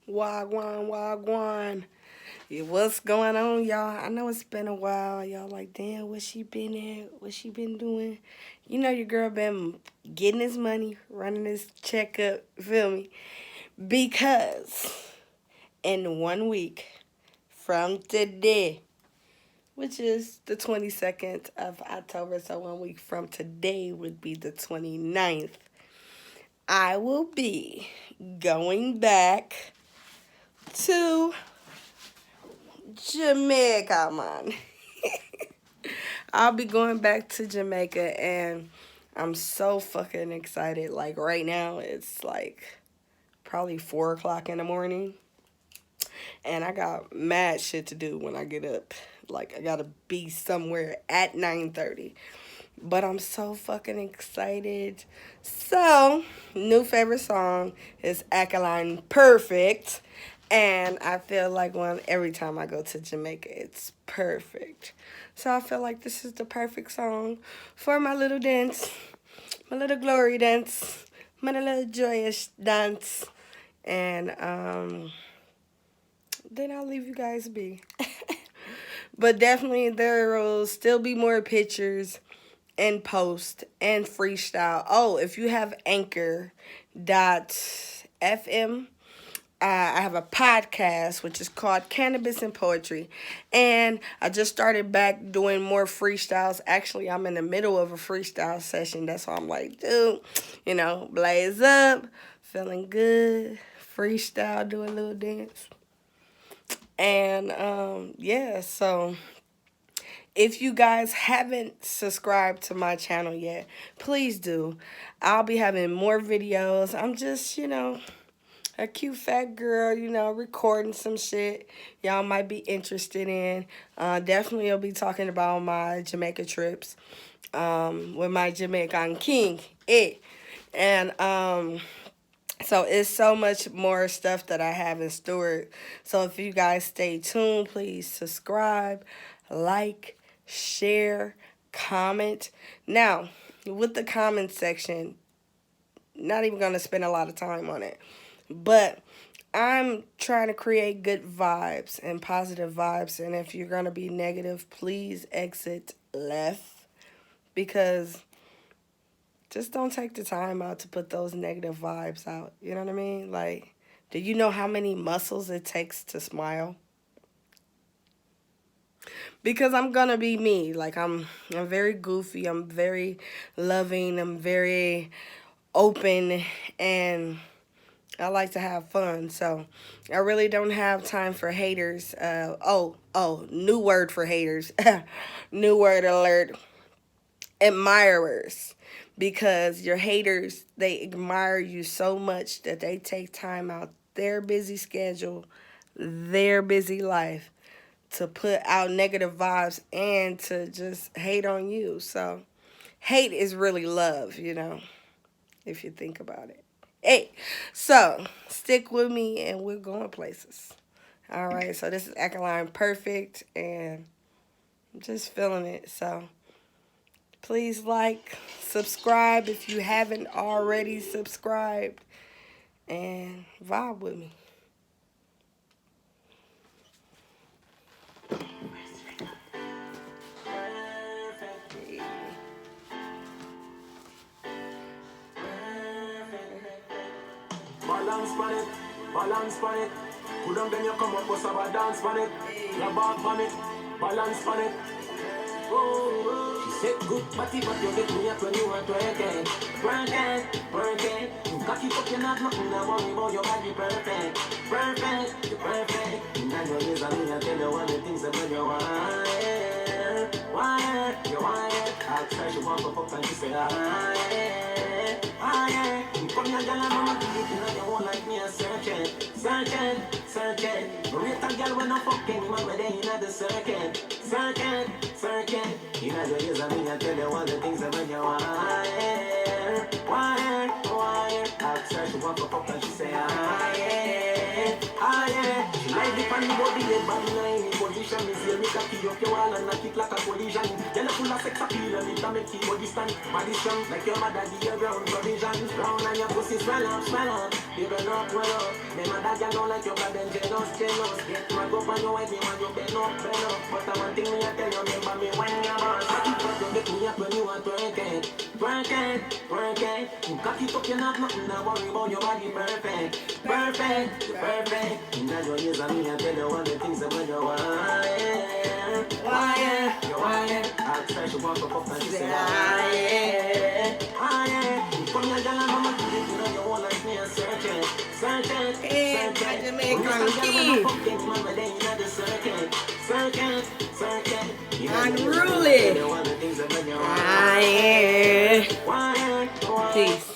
Wagwan, wagwan. Yeah, what's going on, y'all? I know it's been a while. Y'all like, damn, what she been at? What she been doing? You know your girl been getting his money, running his checkup, feel me? Because in 1 week from today, which is the 22nd of October, so 1 week from today would be the 29th, I will be going back to Jamaica, man. I'll be going back to Jamaica and I'm so fucking excited. Like right now, it's like probably 4 o'clock in the morning, and I got mad shit to do when I get up. Like I gotta be somewhere at 9:30. But I'm so fucking excited. So, new favorite song is Alkaline Perfect. And I feel like every time I go to Jamaica, it's perfect. So I feel like this is the perfect song for my little dance, my little glory dance, my little joyous dance. And then I'll leave you guys be. But definitely there will still be more pictures and post and freestyle. Oh, if you have Anchor.fm, I have a podcast which is called Cannabis and Poetry, and I just started back doing more freestyles. Actually, I'm in the middle of a freestyle session. That's why I'm like, dude, blaze up, feeling good, freestyle, do a little dance, and yeah. So if you guys haven't subscribed to my channel yet, please do. I'll be having more videos. I'm just, a cute fat girl, recording some shit y'all might be interested in. Definitely I'll be talking about my Jamaica trips with my Jamaican king. And so it's so much more stuff that I have in store. So if you guys stay tuned, please subscribe, like, share, comment. Now, with the comment section, not even going to spend a lot of time on it, but I'm trying to create good vibes and positive vibes. And if you're going to be negative, please exit left, because just don't take the time out to put those negative vibes out. You know what I mean? Like, do you know how many muscles it takes to smile? Because I'm gonna be me. Like I'm very goofy. I'm very loving. I'm very open, and I like to have fun. So I really don't have time for haters. New word for haters. New word alert. Admirers, because your haters, they admire you so much that they take time out their busy schedule, their busy life, to put out negative vibes and to just hate on you. So hate is really love, if you think about it. Hey, so stick with me and we're going places. All right, so this is Alkaline Perfect, and I'm just feeling it. So please like, subscribe if you haven't already subscribed, and vibe with me. Balance on it, balance on it. Put on then you come up with some dance on it. Your back on it, balance on it. Oh, she said good body, but you get me up when you want to again. Work it. You got keep up, you're not nothing. I worry about your body perfect. You're perfect. And then your years on me, I tell you all the things that when you want. You want it. I'll try to walk up and she say, you come here, girl, and I'ma give you know you won't like me a searching. Rate a girl when I fuck anyone where they in the circuit. You know your ears on me, I tell you all the things that when you want. I'll try to walk up and she say, She like the funny body, head body line. Position is here, make a key up your wall and knock it like a collision. Girl, full of sex appeal and it a make you body stand. Body strong like your mother, the around provision. Round and your pussy swell up. They run up, well up. Me mother can don't like your bad and jealous. Get my go on your way, me want you bend up. But I want thing me I tell you, remember me when you're boss. You get me up when you want work it. You cock it up, you not nothing to worry about your body perfect. In your years and me I tell you all the things that when you want. I'll try to walk up and say from your girl and mama to you know you won't like me and search it. Hey, my Jamaican king. Unruly. Peace.